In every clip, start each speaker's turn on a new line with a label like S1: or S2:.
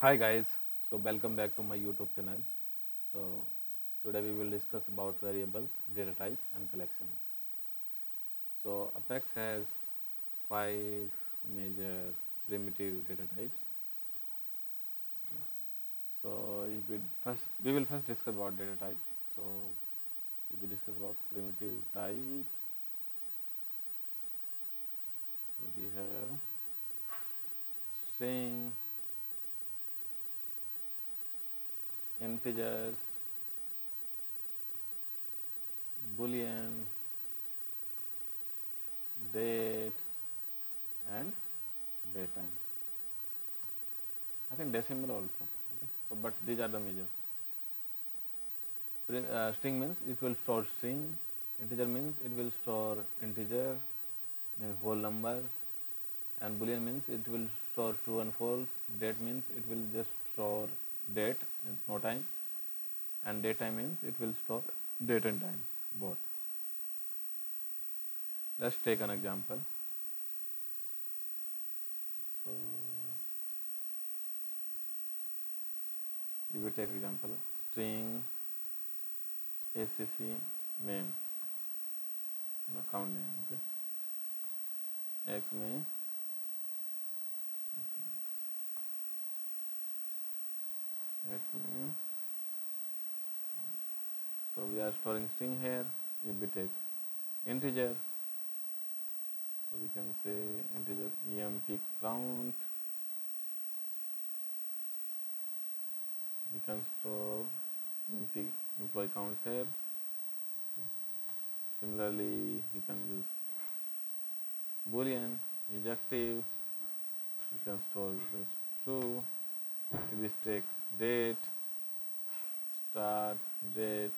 S1: Hi guys, so welcome back to my YouTube channel. So today we will discuss about variables, data types and collections. So Apex has five major primitive data types. So if we will first discuss about data types. So if we discuss about primitive type, so we have string, integers, boolean, date and datetime. I think decimal also. Okay. So but these are the major. String means it will store string, integer means it will store integer, means whole number, and boolean means it will store true and false, date means it will just store date, means no time, and datetime means it will store date and time, both. Let's take an example. So if we take example, string ACC name, account name, okay, X में X में, so we are storing string here. If we take integer, so we can say integer emp count. We can store emp employee counts here. Similarly, we can use boolean ejective. We can store this true. If we take date, start date,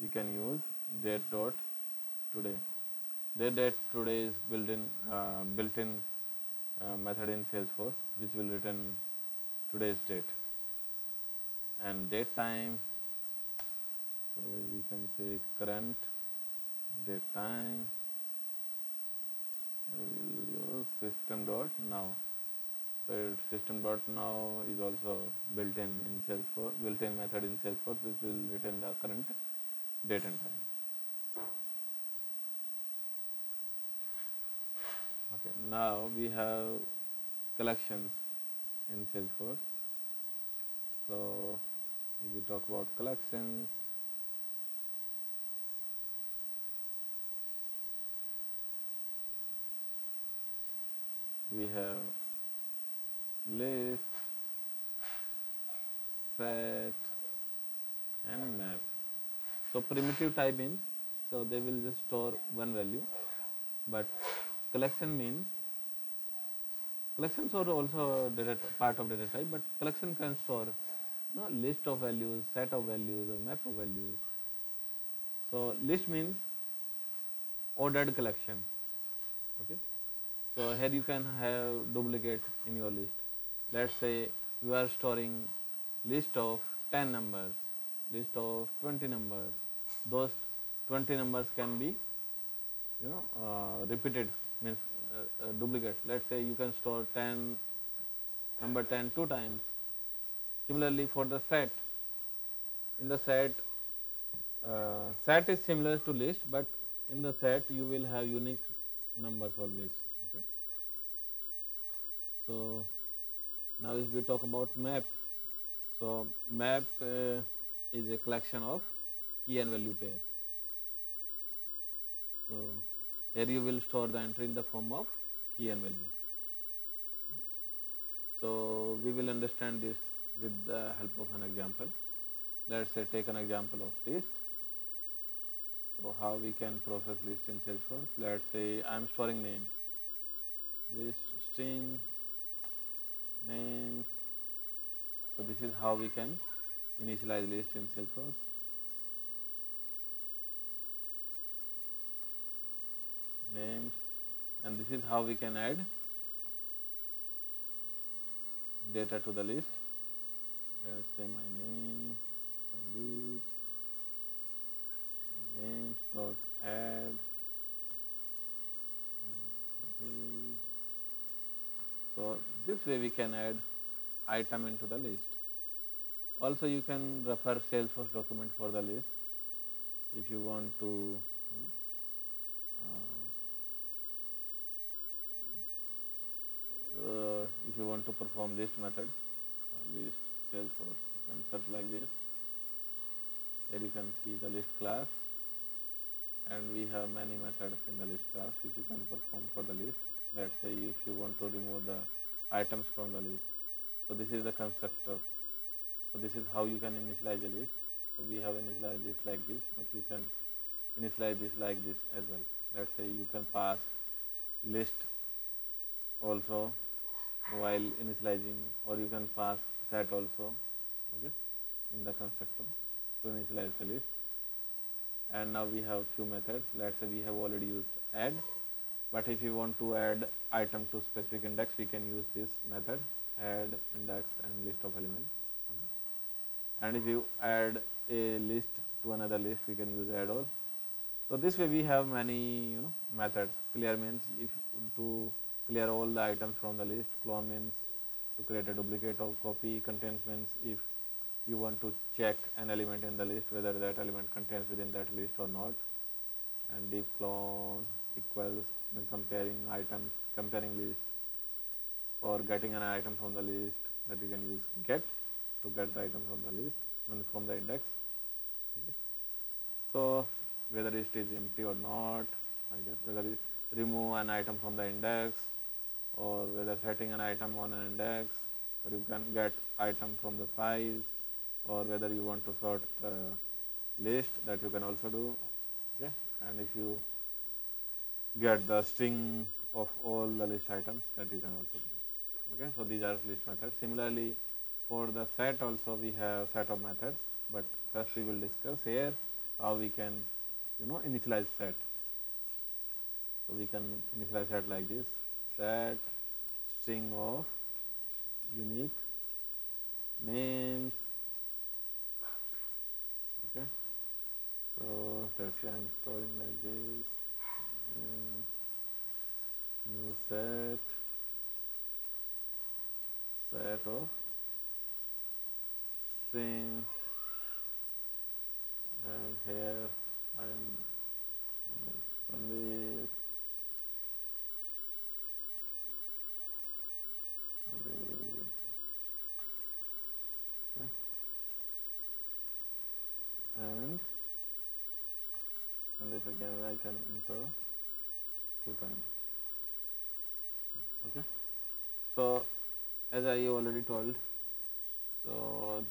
S1: we can use date dot today. Date today is built-in method in Salesforce, which will return today's date. And date time, so we can say current date time. We will use system dot now. So system dot now is also built-in Salesforce, built-in method in Salesforce, which will return the current date and time. Okay, now we have collections in Salesforce. So if we talk about collections, we have list, set and map. So primitive type means, so they will just store one value, but collection means, collections are also part of data type, but collection can store list of values, set of values or map of values. So list means ordered collection. Okay. So here you can have duplicate in your list. Let's say you are storing list of 10 numbers, list of 20 numbers. Those 20 numbers can be repeated, means duplicate. Let's say you can store 10 number 10 two times. Similarly for the set, in the set is similar to list, but in the set you will have unique numbers always. Okay. So now if we talk about map, so map is a collection of key and value pair. So here you will store the entry in the form of key and value. So we will understand this with the help of an example. Let's say take an example of list. So how we can process list in Salesforce. Let's say I'm storing name, list string name. So this is how we can initialize list in Salesforce. Names, and this is how we can add data to the list. Let's say my name, Sandeep, names dot add. So this way we can add item into the list. Also, you can refer Salesforce document for the list if you want to, you know, if you want to perform list methods. List Salesforce, you can search like this. Here you can see the list class, and we have many methods in the list class which you can perform for the list. Let's say if you want to remove the items from the list. So this is the constructor. So this is how you can initialize a list. So we have initialized this like this, but you can initialize this like this as well. Let's say you can pass list also while initializing, or you can pass set also, okay, in the constructor to initialize the list. And now we have few methods. Let's say we have already used add, but if you want to add item to specific index, we can use this method, add index and list of elements. And if you add a list to another list, we can use add all. So this way we have many methods. Clear means if to clear all the items from the list. Clone means to create a duplicate or copy. Contains means if you want to check an element in the list whether that element contains within that list or not. And deep clone equals when comparing list, or getting an item from the list, that you can use get to get the item from the list when from the index. Okay. So whether it is empty or not, I guess whether it remove an item from the index, or whether setting an item on an index, or you can get item from the size, or whether you want to sort list, that you can also do. Okay, and if you get the string of all the list items, that you can also do. Okay, so these are list methods. Similarly, for the set also we have set of methods, but first we will discuss here how we can initialize set. So we can initialize set like this: set string of unique names. Okay, so let's say I'm storing like this. New set of string, and here I'm Sandeep. And if again I can enter 2 times. Okay, so as I already told, so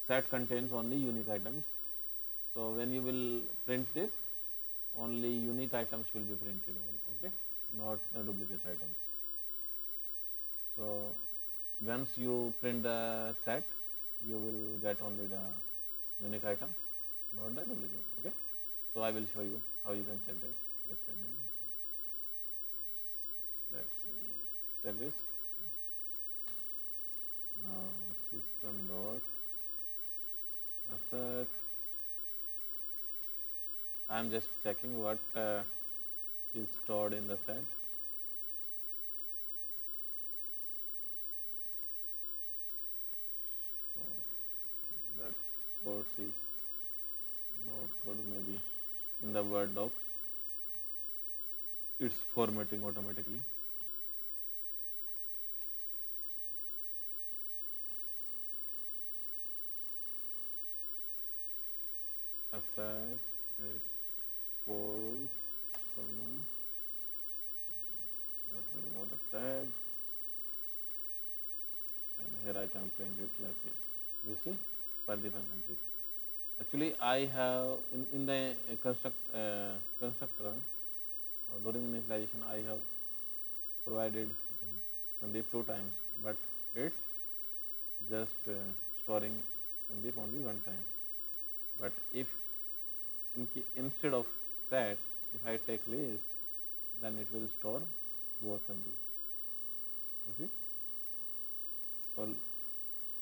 S1: set contains only unique items. So when you will print this, only unique items will be printed on, okay, not the duplicate items. So once you print the set, you will get only the unique item, not the duplicate. Okay, so I will show you how you can check that. Just a minute. Let's see, check this. Now system dot asset. I am just checking what is stored in the set. So that course is not code, maybe in the Word doc. It's formatting automatically. Asset is false, comma. Let me remove the tag, and here I can print it like this. You see, Pardeep and Sandeep. Actually, I have in the constructor during initialization I have provided Sandeep 2 times, but it's just storing Sandeep only 1 time. But if instead of set, if I take list, then it will store both Sandeep. You see? So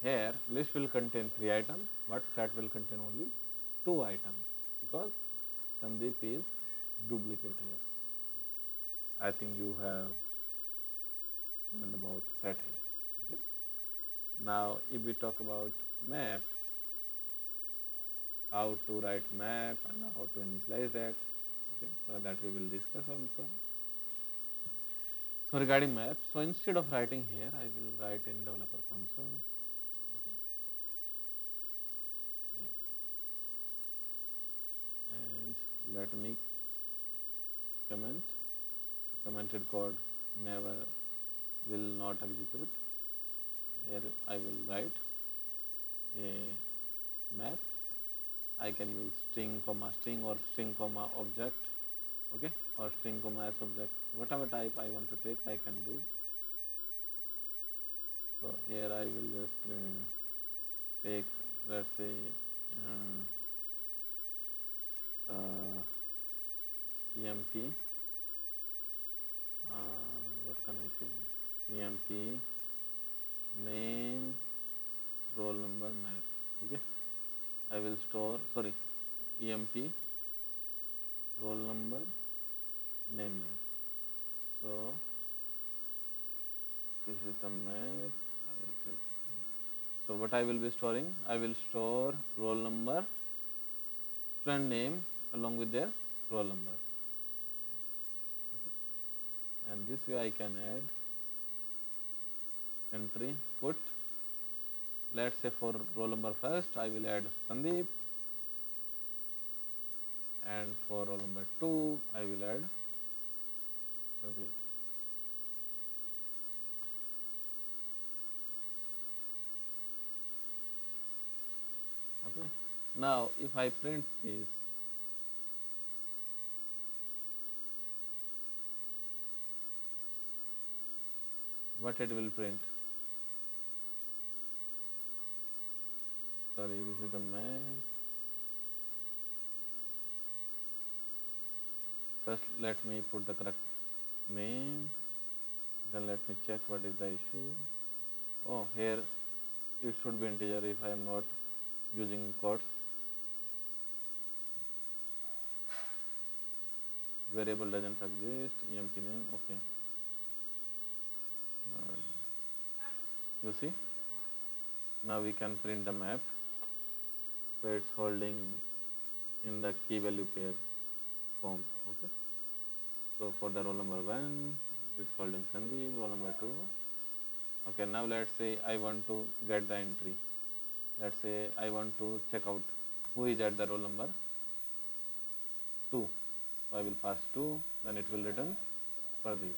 S1: here list will contain 3 items, but set will contain only 2 items because Sandeep is duplicate here. I think you have learned about set here. Now, if we talk about map, how to write map and how to initialize that, okay, so that we will discuss also. So regarding map, so instead of writing here, I will write in developer console. Okay, yeah. And let me comment. So commented code never will not execute. Here I will write a map. I can use string comma string or string comma object, okay, or string comma as object, whatever type I want to take, I can do. So here I will just take, let's say, emp, what can I say, emp name roll number map, okay. I will store, sorry, emp roll number name map. So this is the map. I will take. So what I will be storing? I will store roll number, friend name along with their roll number. Okay. And this way I can add entry put. Let's say for roll number first, I will add Sandeep, and for roll number 2, I will add Rajesh. Okay. Now, if I print this, what it will print? Sorry, this is the map. First, let me put the correct name. Then let me check what is the issue. Oh, here it should be integer if I am not using quotes. Variable doesn't exist. Emp name. Okay. You see? Now we can print the map. So it's holding in the key value pair form. Okay. So for the roll number 1, it's holding Sandeep. Roll number 2. Okay. Now let's say I want to get the entry. Let's say I want to check out who is at the roll number 2. So I will pass 2, then it will return Pradeep.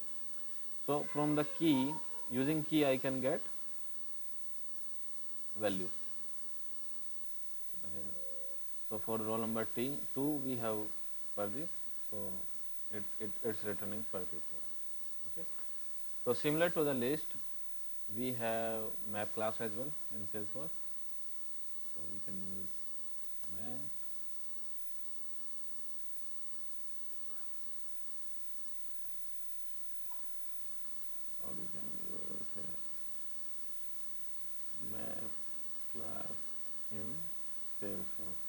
S1: So from the key, using key I can get value. So for roll number 2 we have Pradeep, so it's returning Pradeep here. Okay. So similar to the list, we have map class as well in Salesforce. So we can use map. Or we can use here map class in Salesforce.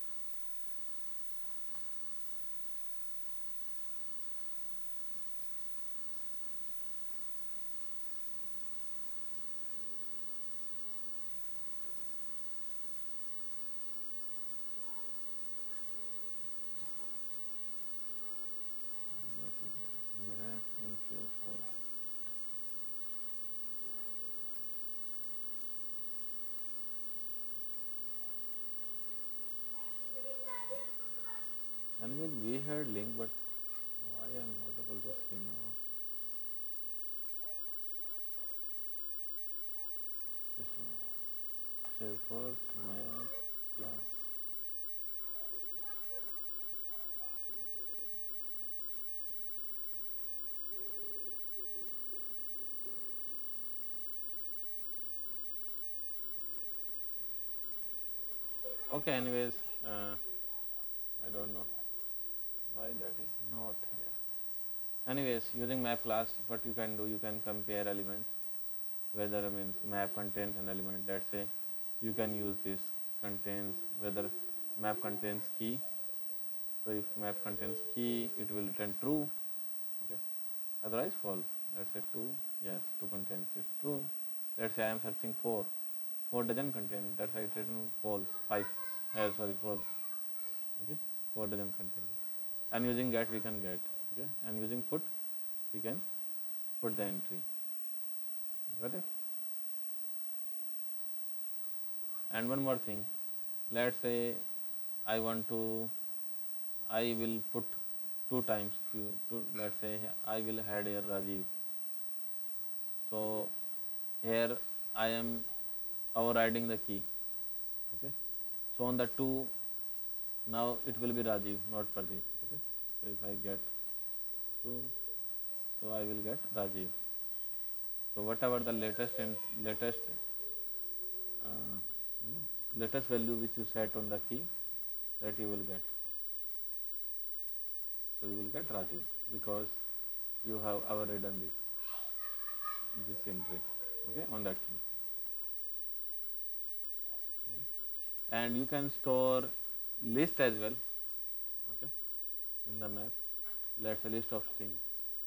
S1: Map in Salesforce. Anyway, we had link, but why I am not able to see now? This one. Salesforce map class. Okay, anyways, I don't know why that is not here. Anyways, using map class, what you can do, you can compare elements, whether means map contains an element. Let's say you can use this contains, whether map contains key. So if map contains key, it will return true. Okay. Otherwise false. Let's say 2, yes, 2 contains is true. Let's say I am searching for 4 doesn't contain. That's why it written false. 5. Sorry, false. Okay, 4 doesn't contain. And using get we can get. Okay, and using put we can put the entry. Got it? And one more thing. Let's say I want to. I will put two times Q. Let's say I will add here Rajiv. So here I am overriding the key. Okay. So on the two, now it will be Rajiv, not Pradeep. Okay. So if I get two, so I will get Rajiv. So whatever the latest and uh, latest value which you set on the key, that you will get. So you will get Rajiv because you have overridden this entry. Okay, on that key. And you can store list as well. Okay, in the map. Let's say list of string.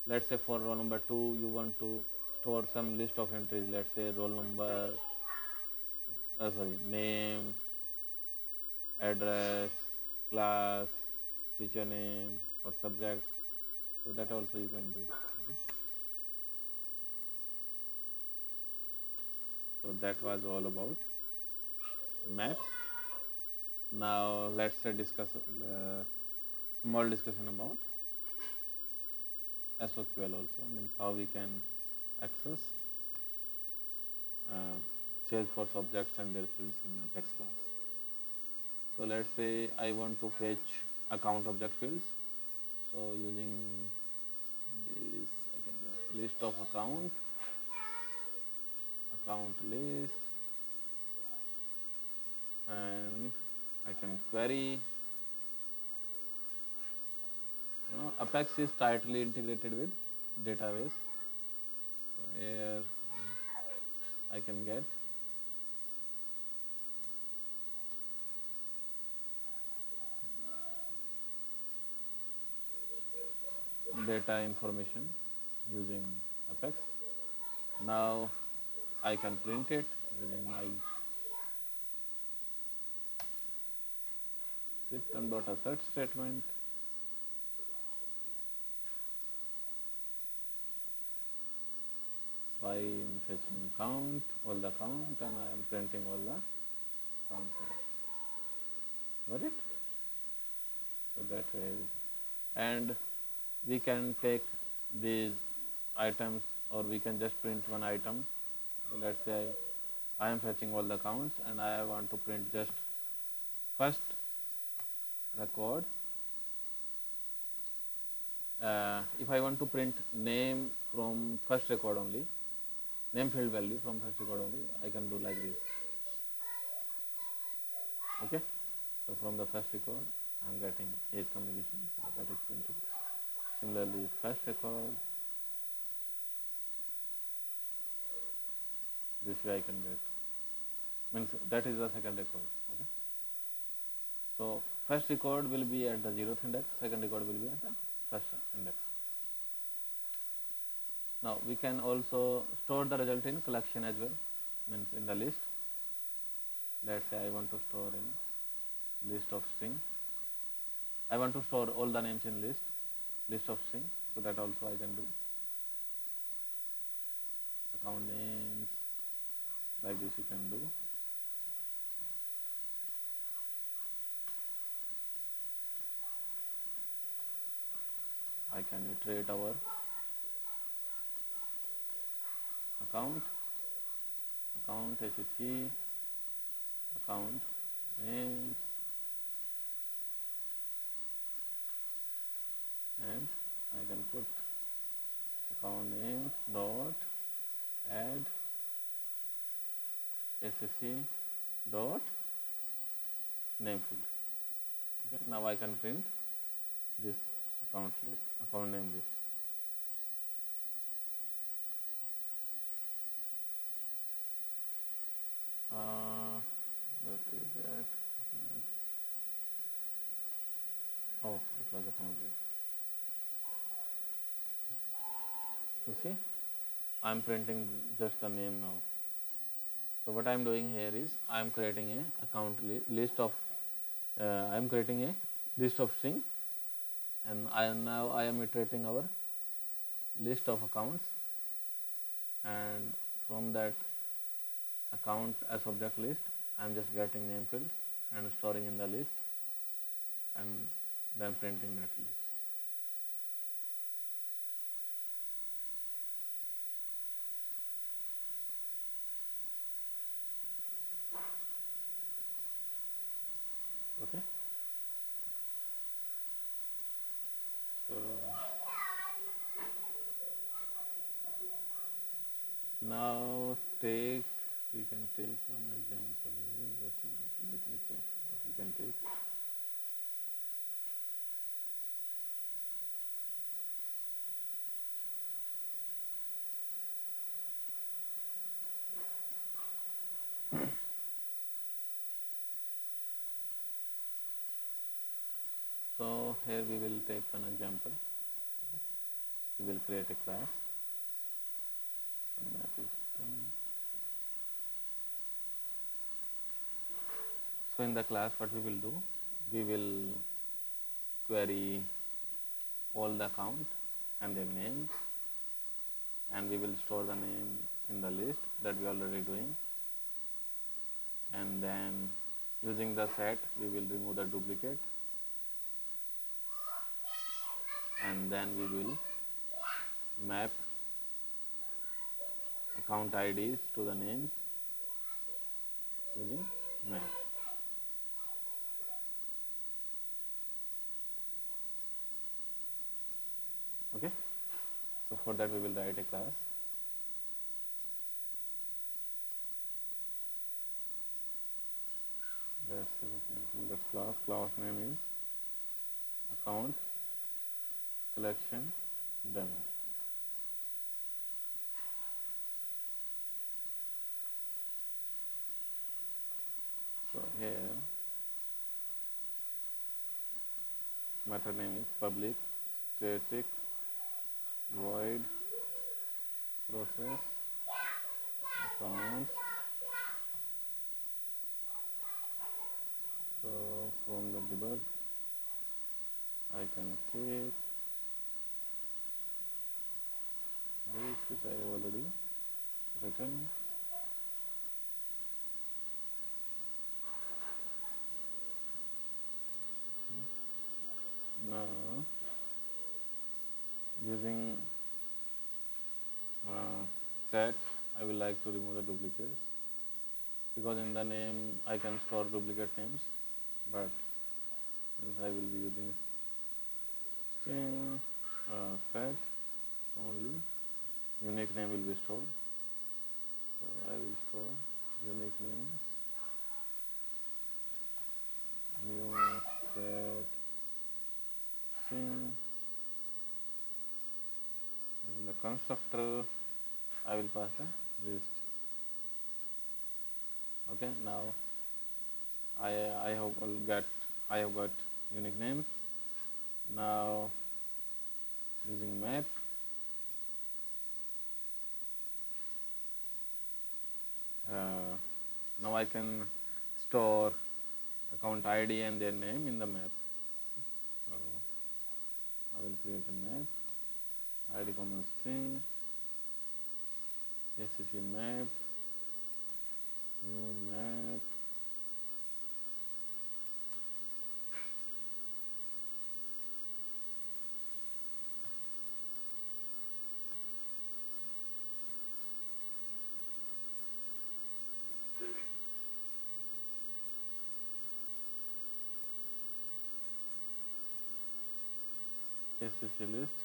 S1: Let's say for roll number 2 you want to store some list of entries. Let's say roll number, name, address, class, teacher name, or subjects. So that also you can do. Okay. So that was all about map. Now let's discuss small discussion about SOQL also, means how we can access uh, Salesforce objects and their fields in Apex class. So let's say I want to fetch account object fields. So using this, I can get list of account list, and I can query. Apex is tightly integrated with database. So here I can get data information using Apex. Now I can print it using my system.assert statement. So I am fetching count, all the count, and I am printing all the count. Got it? So that way, and we can take these items, or we can just print one item. So let's say I am fetching all the counts and I want to print just first record. If I want to print name from first record only, name field value from first record only, I can do like this. Okay, so from the first record I am getting age communication, so that is printing. Similarly, first record, this way I can get, means that is the second record. Okay, so first record will be at the 0th index, second record will be at the first index. Now we can also store the result in collection as well, means in the list. Let's say I want to store in list of string. I want to store all the names in list of string, so that also I can do. Account names, like this you can do. I can iterate our account HSC, account names, and I can put account names dot add SSC dot name field. Okay, now I can print this account name list. What is that? Oh, it was account list. You see, I'm printing just the name now. So what I am doing here is I am creating a list of I am creating a list of string, and now I am iterating our list of accounts, and from that account as object list I am just getting name field and storing in the list, and then printing that list. Okay. So now we can take one example. Just a minute, let me check what we can take. So here we will take one example. We will create a class. And that is done. So in the class, what we will do, we will query all the account and their names, and we will store the name in the list that we are already doing, and then using the set we will remove the duplicate, and then we will map account IDs to the names using map. Okay, so for that we will write a class. That's the class name is account collection demo. So here method name is public static void process accounts. So from the debug I can take this which I have already written. Now using set I will like to remove the duplicates, because in the name I can store duplicate names, but since I will be using string set only, unique name will be stored. So I will store unique names, new set string, and the constructor I will pass a list. Okay, now I have got unique names. Now using map, now I can store account ID and their name in the map. So I will create a map, ID common string, acc map, new map, acc list,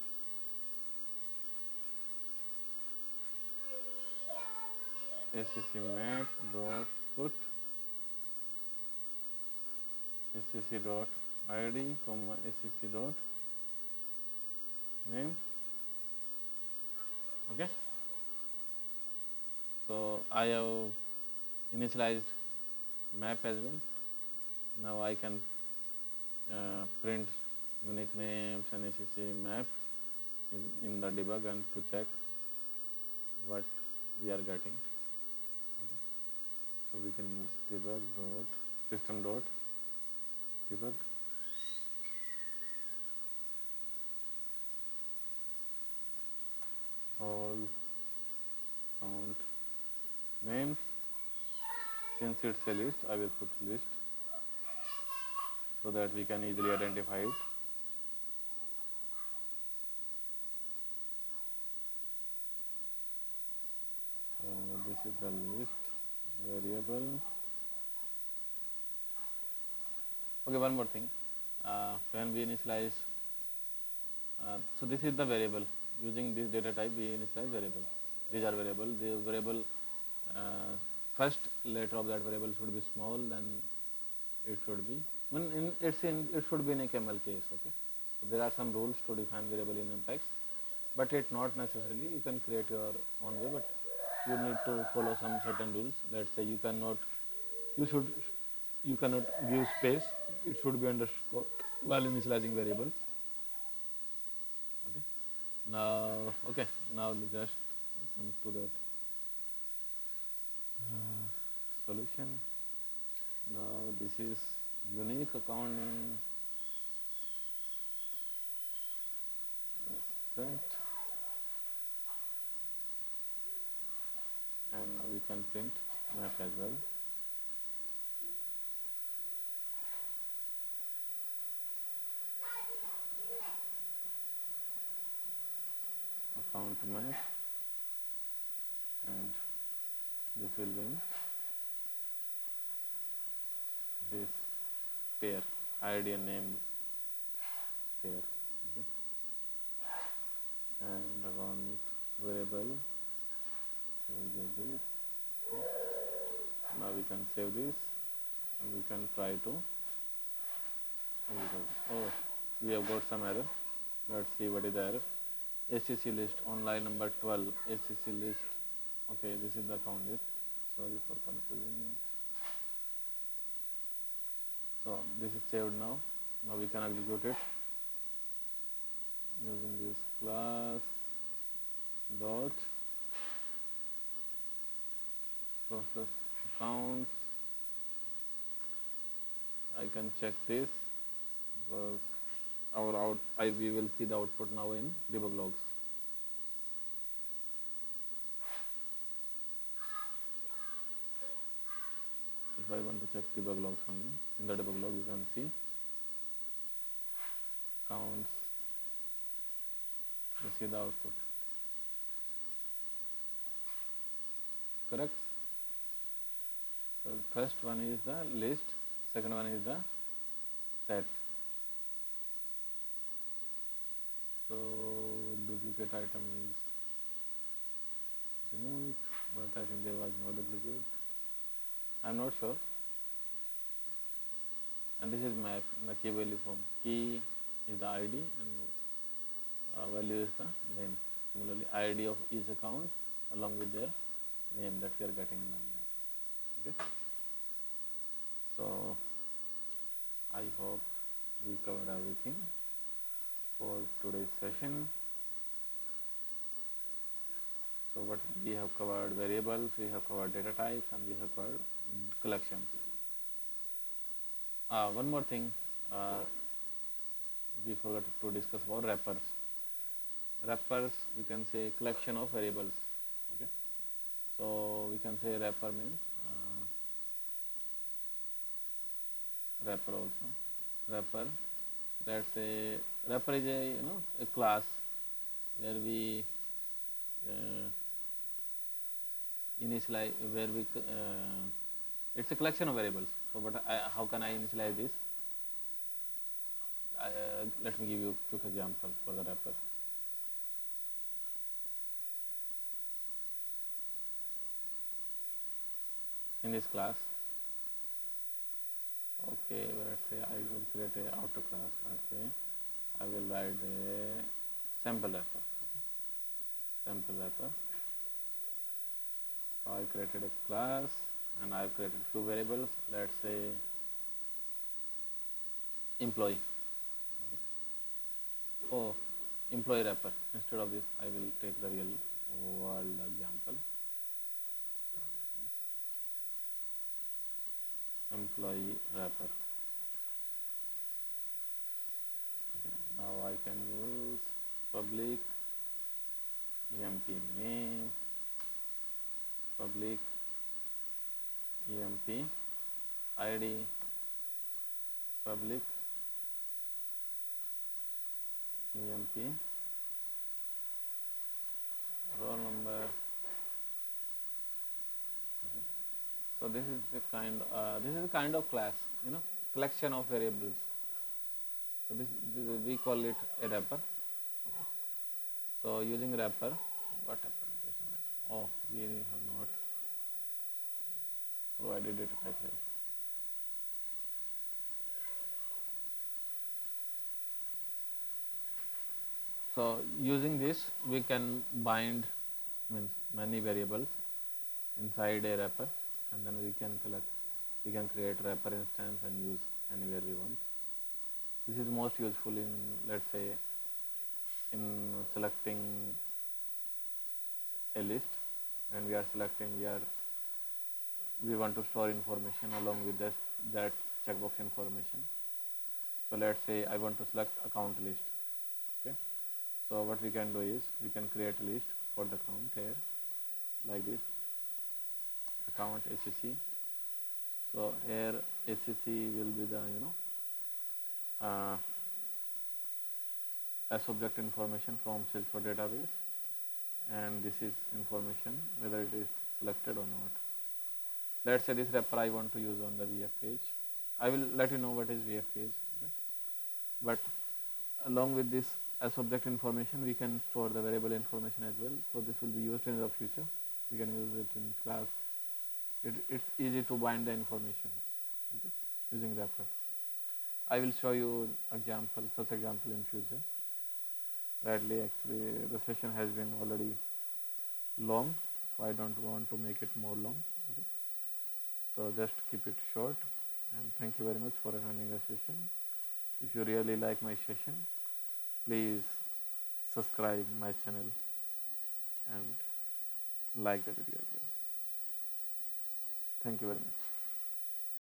S1: acc map dot put acc dot id comma acc dot name. Okay, so I have initialized map as well. Now I can print unique names and acc map in the debug and to check what we are getting. Okay. So we can use debug dot system dot debug all count names. Since it's a list, I will put list so that we can easily identify it. So this is the list variable. Okay, one more thing. When we initialize, so this is the variable. Using this data type, we initialize variable. These are variable. The variable first letter of that variable should be small. Then it should be it should be in a camel case. Okay. So there are some rules to define variable in Apex, but it not necessarily. You can create your own way, but you need to follow some certain rules. Let's say you should you cannot give space. It should be underscore while initializing variables. Okay. Now, okay. Now just come to that solution. Now this is unique account name. That, and now we can print map as well. Account map, and this will be this pair ID and name pair. Okay. And account variable. So we get this. Now we can save this, and we can try to. Oh, we have got some error. Let's see what is the error. HCC list on line number 12. HCC list. Okay, this is the account list. Sorry for confusing. So this is saved now. Now we can execute it using this class dot process accounts. I can check this because we will see the output now in debug logs. If I want to check debug logs only, in the debug log you can see counts. You see the output. Correct? So first one is the list, second one is the set. So duplicate item is removed, but I think there was no duplicate. I'm not sure. And this is map in the key value form. Key is the ID and value is the name. Similarly, ID of each account along with their name that we are getting in the map. Okay. So I hope we cover everything for today's session. So what we have covered variables, we have covered data types, and we have covered collections. One more thing, we forgot to discuss about wrappers. Wrappers, we can say collection of variables. Okay, so we can say wrapper means wrapper also. Wrapper, let's say wrapper is a class where we initialize where we it's a collection of variables. So, but how can I initialize this? Let me give you a quick example for the wrapper. In this class, okay, let's say I will create a outer class. Let's say I will write a sample wrapper. Okay. Sample wrapper. So I created a class and I have created few variables. Let's say employee. Okay. Oh, employee wrapper. Instead of this, I will take the real world example. employee wrapper. Okay. Now I can use public emp name, public emp id, public emp roll number. Okay. So this is a kind of class, collection of variables. So this we call it a wrapper. Okay. So using wrapper, what happened? Just a minute. Oh, we have not provided data type here. So using this, we can bind means many variables inside a wrapper, and then we can create wrapper instance and use anywhere we want. This is most useful in, let's say, in selecting a list. When we are selecting, we want to store information along with that checkbox information. So let's say I want to select account list. Okay. So what we can do is we can create a list for the account here like this, account HCC. So here HCC will be the as subject information from Salesforce database, and this is information whether it is selected or not. Let's say this wrapper I want to use on the VF page. I will let you know what is VF page. Okay? But along with this as subject information, we can store the variable information as well. So this will be used in the future. We can use it in class. It's easy to bind the information, okay, using wrapper. I will show you such example in future. Sadly, actually, the session has been already long, so I don't want to make it more long. Okay. So just keep it short, and thank you very much for attending the session. If you really like my session, please subscribe my channel and like the video as well. Thank you very much.